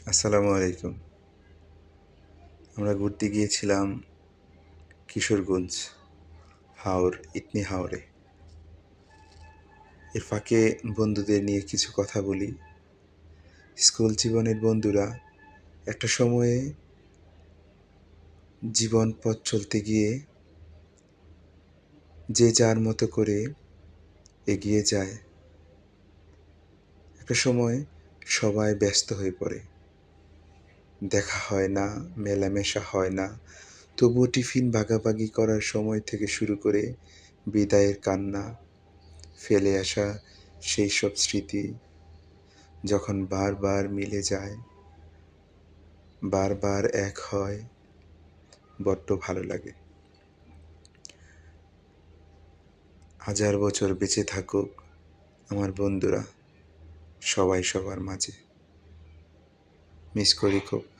আসসালামু আলাইকুম। আমরা ঘুরতে গিয়েছিলাম কিশোরগঞ্জ, ইটনি হাওরে। এর ফাঁকে বন্ধুদের নিয়ে কিছু কথা বলি। স্কুল জীবনের বন্ধুরা একটা সময়ে জীবন পথ চলতে গিয়ে যে যার মতো করে এগিয়ে যায়। একটা সময় সবাই ব্যস্ত হয়ে পড়ে। দেখা হয় না, মেলামেশা হয় না। তবুও টিফিন ভাগাভাগি করার সময় থেকে শুরু করে বিদায়ের কান্না, ফেলে আসা সেই সব স্মৃতি যখন বারবার মিলে যায়, বারবার এক হয়, বড্ড ভালো লাগে। হাজার বছর বেঁচে থাকুক আমার বন্ধুরা, সবাই সবার মাঝে। মিস করি খুব।